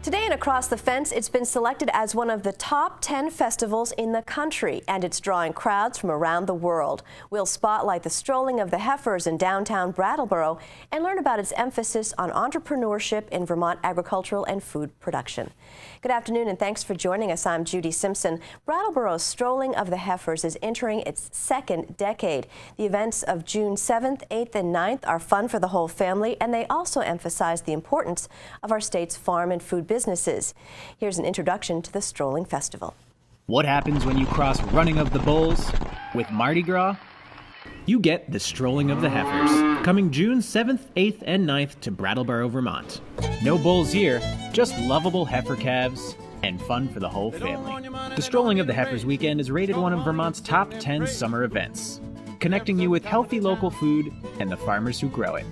Today in Across the Fence, it's been selected as one of the top 10 festivals in the country, and it's drawing crowds from around the world. We'll spotlight the Strolling of the Heifers in downtown Brattleboro and learn about its emphasis on entrepreneurship in Vermont agricultural and food production. Good afternoon and thanks for joining us. I'm Judy Simpson. Brattleboro's Strolling of the Heifers is entering its second decade. The events of June 7th, 8th, and 9th are fun for the whole family, and they also emphasize the importance of our state's farm and food businesses. Here's an introduction to the Strolling Festival. What happens when you cross Running of the Bulls with Mardi Gras? You get the Strolling of the Heifers, coming June 7th, 8th, and 9th to Brattleboro, Vermont. No bulls here, just lovable heifer calves and fun for the whole family. The Strolling of the Heifers weekend is rated one of Vermont's top 10 summer events, connecting you with healthy local food and the farmers who grow it.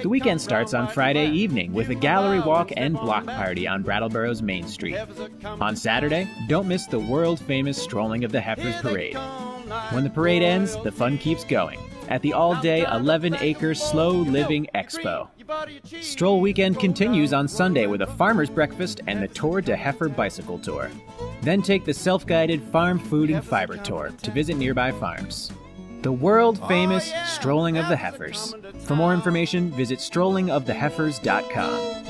The weekend starts on Friday evening with a gallery walk and block party on Brattleboro's Main Street. On Saturday, don't miss the world-famous Strolling of the Heifers parade. When the parade ends, the fun keeps going at the all-day 11-acre Slow Living Expo. Stroll weekend continues on Sunday with a farmer's breakfast and the Tour de Heifer bicycle tour. Then take the self-guided Farm Food and Fiber tour to visit nearby farms. The world-famous Strolling of the Heifers. For more information, visit strollingoftheheifers.com.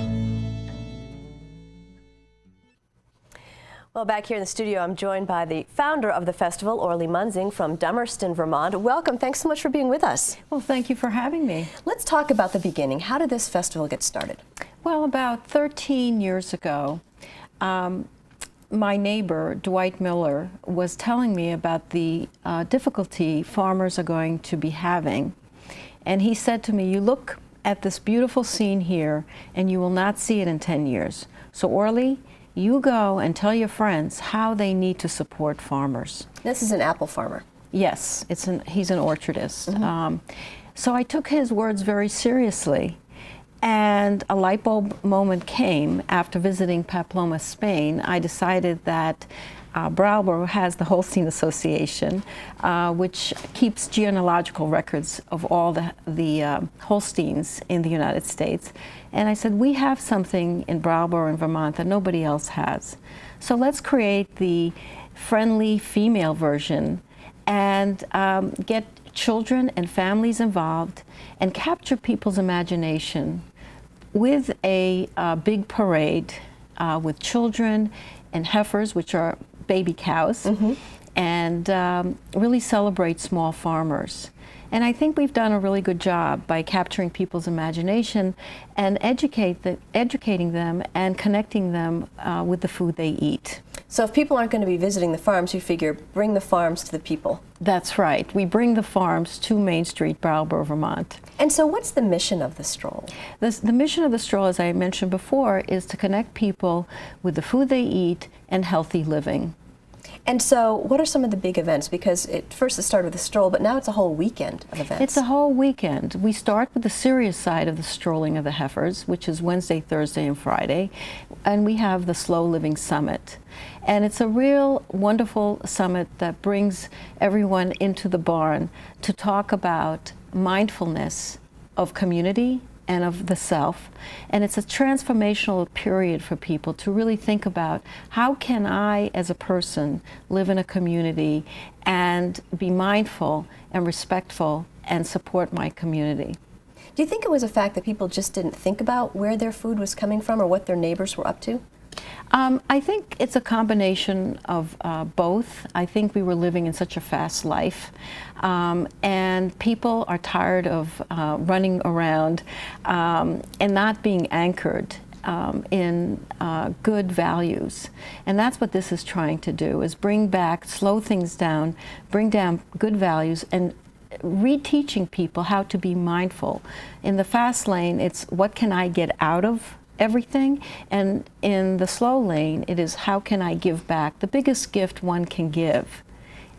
Well, back here in the studio, I'm joined by the founder of the festival, Orly Munzing from Dummerston, Vermont. Welcome. Thanks so much for being with us. Well, thank you for having me. Let's talk about the beginning. How did this festival get started? Well, about 13 years ago, my neighbor, Dwight Miller, was telling me about the difficulty farmers are going to be having. And he said to me, you look at this beautiful scene here, and you will not see it in 10 years. So, Orly, you go and tell your friends how they need to support farmers. This is an apple farmer. Yes, he's an orchardist. So I took his words very seriously, and a light bulb moment came after visiting Pamplona, Spain. I decided that Brattleboro has the Holstein Association, which keeps genealogical records of all the Holsteins in the United States. And I said, we have something in Brattleboro and Vermont that nobody else has. So let's create the friendly female version and get children and families involved and capture people's imagination with a big parade with children and heifers, which are baby cows, and really celebrate small farmers. And I think we've done a really good job by capturing people's imagination and educating them and connecting them with the food they eat. So if people aren't going to be visiting the farms, you figure bring the farms to the people. That's right. We bring the farms to Main Street, Brattleboro, Vermont. And so what's the mission of the stroll? The mission of the stroll, as I mentioned before, is to connect people with the food they eat and healthy living. And so what are some of the big events? Because first it started with a stroll, but now it's a whole weekend of events. It's a whole weekend. We start with the serious side of the Strolling of the Heifers, which is Wednesday, Thursday, and Friday. And we have the Slow Living Summit. And it's a real wonderful summit that brings everyone into the barn to talk about mindfulness of community and of the self. And it's a transformational period for people to really think about how can I as a person live in a community and be mindful and respectful and support my community. Do you think it was a fact that people just didn't think about where their food was coming from or what their neighbors were up to? I think it's a combination of both. I think we were living in such a fast life, and people are tired of running around and not being anchored in good values. And that's what this is trying to do, is bring back, slow things down, bring down good values, and reteaching people how to be mindful. In the fast lane, it's what can I get out of everything, and in the slow lane it is how can I give back. The biggest gift one can give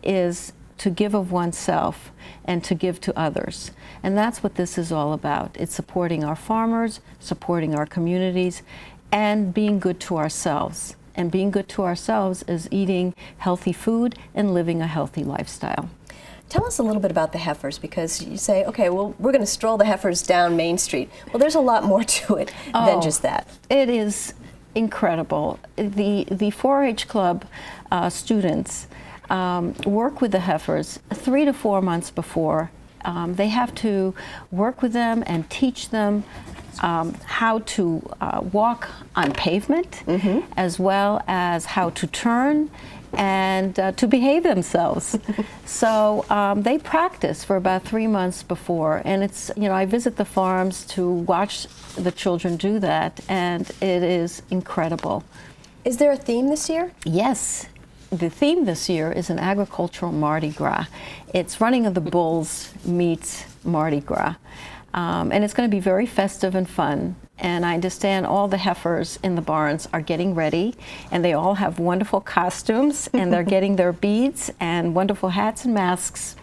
is to give of oneself and to give to others, and that's what this is all about. It's supporting our farmers, supporting our communities, and being good to ourselves. And being good to ourselves is eating healthy food and living a healthy lifestyle. Tell us a little bit about the Heifers, because you say, okay, well, we're going to stroll the Heifers down Main Street. Well, there's a lot more to it than just that. It is incredible. The 4-H club students work with the heifers 3 to 4 months before. They have to work with them and teach them how to walk on pavement, as well as how to turn and to behave themselves. So they practice for about 3 months before, and it's, you know, I visit the farms to watch the children do that, and it is incredible. Is there a theme this year? Yes. The theme this year is an agricultural Mardi Gras. It's Running of the Bulls meets Mardi Gras. And it's going to be very festive and fun. And I understand all the heifers in the barns are getting ready, and they all have wonderful costumes, and they're getting their beads and wonderful hats and masks,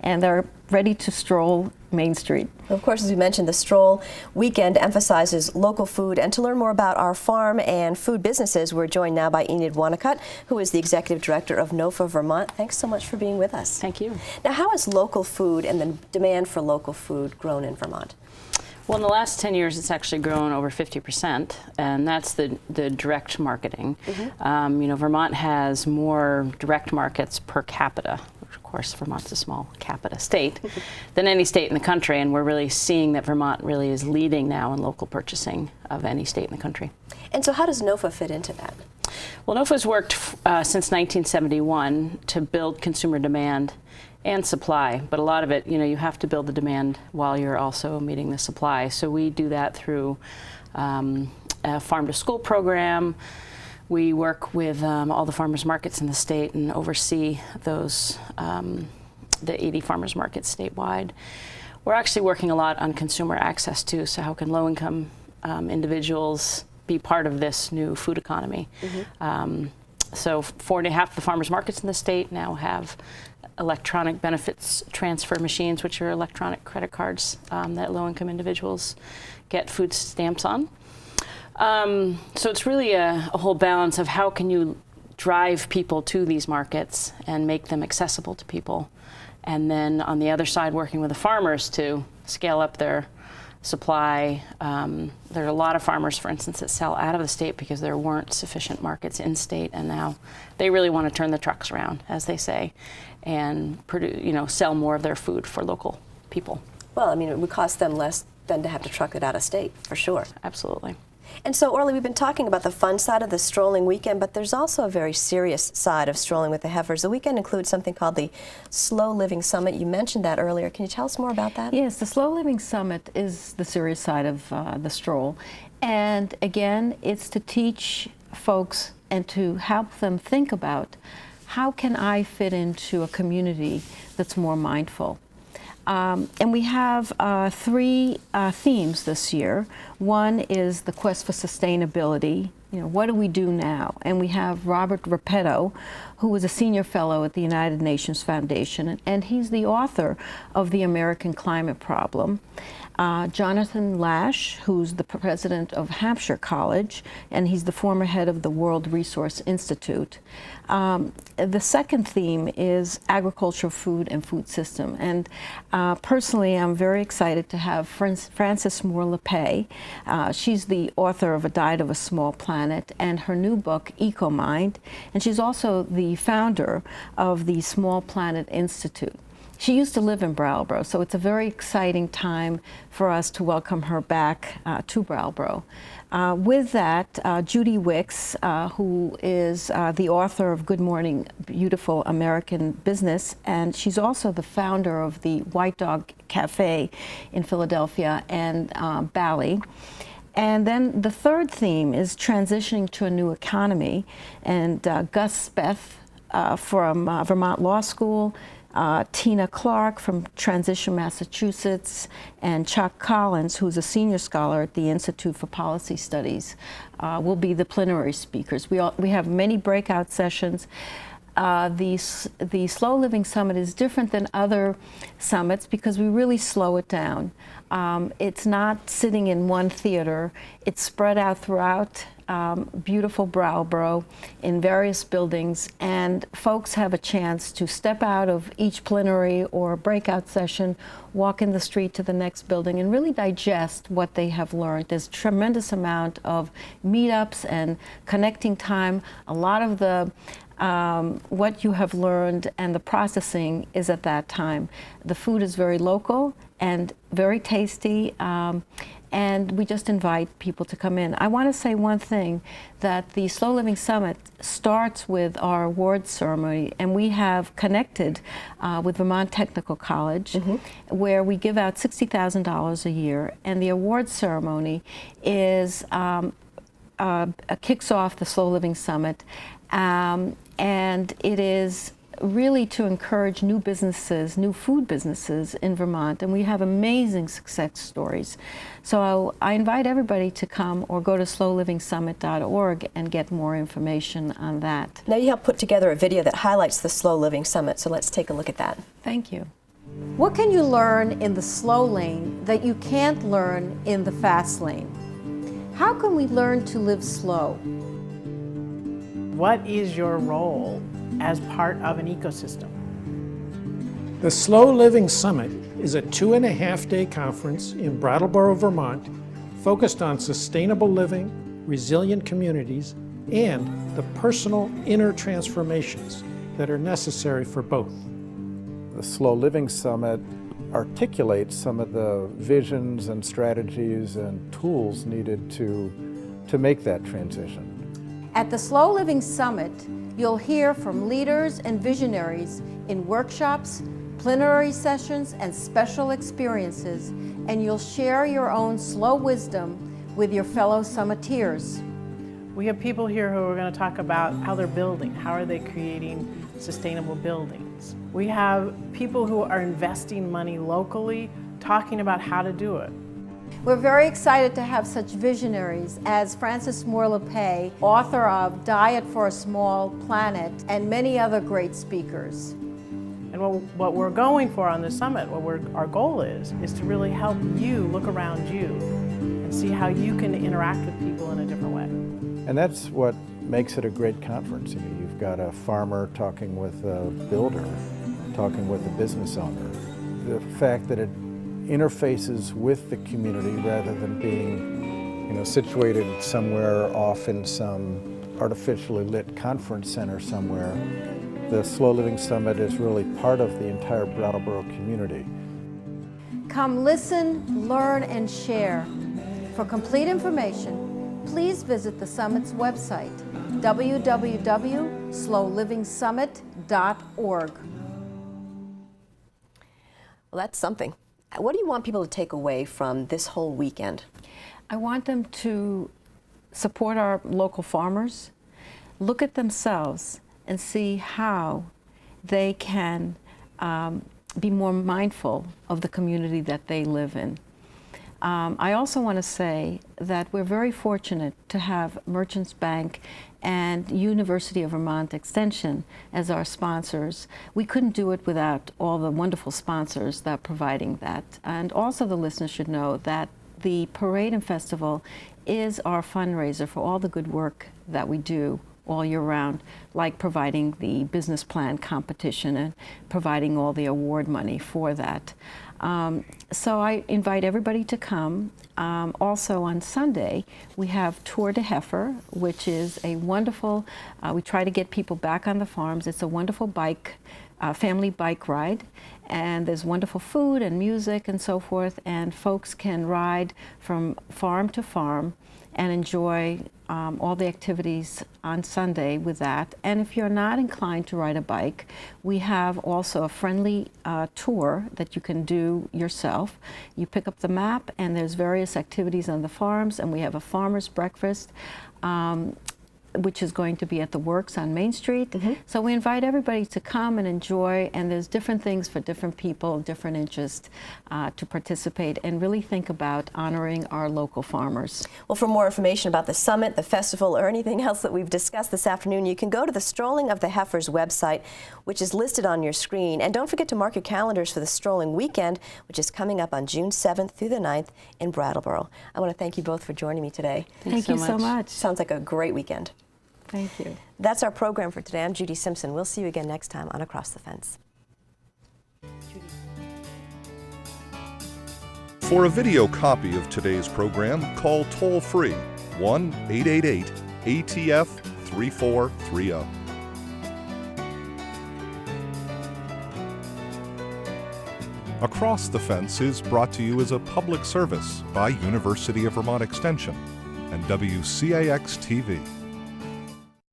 and they're ready to stroll Main Street. Of course, as we mentioned, the Stroll weekend emphasizes local food. And to learn more about our farm and food businesses, we're joined now by Enid Wanacott, who is the Executive Director of NOFA Vermont. Thanks so much for being with us. Thank you. Now, how has local food and the demand for local food grown in Vermont? Well, in the last 10 years, it's actually grown over 50%, and that's the direct marketing. You know, Vermont has more direct markets per capita. Of course, Vermont's a small capita state than any state in the country, and we're really seeing that Vermont really is leading now in local purchasing of any state in the country. And so how does NOFA fit into that? Well, NOFA's worked since 1971 to build consumer demand and supply, but a lot of it, you know, you have to build the demand while you're also meeting the supply. So we do that through a farm-to-school program. We work with all the farmers markets in the state and oversee those, the 80 farmers markets statewide. We're actually working a lot on consumer access too, so how can low-income individuals be part of this new food economy? So half the farmers markets in the state now have electronic benefits transfer machines, which are electronic credit cards that low-income individuals get food stamps on. So it's really a whole balance of how can you drive people to these markets and make them accessible to people. And then on the other side, working with the farmers to scale up their supply. There are a lot of farmers, for instance, that sell out of the state because there weren't sufficient markets in state, and now they really want to turn the trucks around, as they say, and produce, you know, sell more of their food for local people. Well, I mean, it would cost them less than to have to truck it out of state, for sure. Absolutely. And so, Orly, we've been talking about the fun side of the strolling weekend, but there's also a very serious side of strolling with the heifers. The weekend includes something called the Slow Living Summit. You mentioned that earlier. Can you tell us more about that? Yes, the Slow Living Summit is the serious side of the stroll. And again, it's to teach folks and to help them think about how can I fit into a community that's more mindful. And we have three themes this year. One is the quest for sustainability. You know, what do we do now? And we have Robert Repetto, who is a senior fellow at the United Nations Foundation, and he's the author of The American Climate Problem. Jonathan Lash, who's the president of Hampshire College, and he's the former head of the World Resource Institute. The second theme is agriculture, food, and food system. And personally, I'm very excited to have Frances Moore LePay. She's the author of A Diet of a Small Planet and her new book, EcoMind. And she's also the founder of the Small Planet Institute. She used to live in Brattleboro, so it's a very exciting time for us to welcome her back to Brattleboro. With that, Judy Wicks, who is the author of Good Morning Beautiful American Business, and she's also the founder of the White Dog Cafe in Philadelphia and Bali. And then the third theme is transitioning to a new economy, and Gus Speth from Vermont Law School, Tina Clark from Transition, Massachusetts, and Chuck Collins, who's a senior scholar at the Institute for Policy Studies, will be the plenary speakers. We have many breakout sessions. The Slow Living Summit is different than other summits because we really slow it down. It's not sitting in one theater. It's spread out throughout beautiful Brattleboro in various buildings, and folks have a chance to step out of each plenary or breakout session, walk in the street to the next building, and really digest what they have learned. There's a tremendous amount of meetups and connecting time. A lot of the what you have learned and the processing is at that time. The food is very local and very tasty, and we just invite people to come in. I want to say one thing, that the Slow Living Summit starts with our awards ceremony, and we have connected with Vermont Technical College, where we give out $60,000 a year, and the awards ceremony is kicks off the Slow Living Summit. And it is really to encourage new businesses, new food businesses in Vermont, and we have amazing success stories. So I invite everybody to come or go to slowlivingsummit.org and get more information on that. Now you helped put together a video that highlights the Slow Living Summit, so let's take a look at that. Thank you. What can you learn in the slow lane that you can't learn in the fast lane? How can we learn to live slow? What is your role as part of an ecosystem? The Slow Living Summit is a 2.5-day conference in Brattleboro, Vermont, focused on sustainable living, resilient communities, and the personal inner transformations that are necessary for both. The Slow Living Summit articulates some of the visions and strategies and tools needed to make that transition. At the Slow Living Summit, you'll hear from leaders and visionaries in workshops, plenary sessions, and special experiences, and you'll share your own slow wisdom with your fellow summiteers. We have people here who are going to talk about how they're building, how are they creating sustainable buildings. We have people who are investing money locally, talking about how to do it. We're very excited to have such visionaries as Frances Moore LePay, author of Diet for a Small Planet, and many other great speakers. And what we're going for on this summit, our goal is to really help you look around you and see how you can interact with people in a different way. And that's what makes it a great conference. You know, you've got a farmer talking with a builder, talking with a business owner. The fact that it interfaces with the community rather than being, you know, situated somewhere off in some artificially lit conference center somewhere. The Slow Living Summit is really part of the entire Brattleboro community. Come listen, learn, and share. For complete information, please visit the summit's website, www.slowlivingsummit.org. Well, that's something. What do you want people to take away from this whole weekend? I want them to support our local farmers, look at themselves, and see how they can be more mindful of the community that they live in. I also want to say that we're very fortunate to have Merchants Bank and University of Vermont Extension as our sponsors. We couldn't do it without all the wonderful sponsors that are providing that. And also the listeners should know that the Parade and Festival is our fundraiser for all the good work that we do all year round, like providing the business plan competition and providing all the award money for that. So I invite everybody to come. Also on Sunday, we have Tour de Heifer, which is a wonderful, we try to get people back on the farms. It's a wonderful family bike ride, and there's wonderful food and music and so forth, and folks can ride from farm to farm and enjoy all the activities on Sunday with that. And if you're not inclined to ride a bike, we have also a friendly tour that you can do yourself. You pick up the map and there's various activities on the farms, and we have a farmer's breakfast. which is going to be at the Works on Main Street. So we invite everybody to come and enjoy, and there's different things for different people, different interests to participate and really think about honoring our local farmers. Well, for more information about the summit, the festival, or anything else that we've discussed this afternoon, you can go to the Strolling of the Heifers website, which is listed on your screen. And don't forget to mark your calendars for the Strolling weekend, which is coming up on June 7th through the 9th in Brattleboro. I want to thank you both for joining me today. Thank you so much. Sounds like a great weekend. Thank you. That's our program for today. I'm Judy Simpson. We'll see you again next time on Across the Fence. For a video copy of today's program, call toll-free 1-888-ATF-3430. Across the Fence is brought to you as a public service by University of Vermont Extension and WCAX-TV.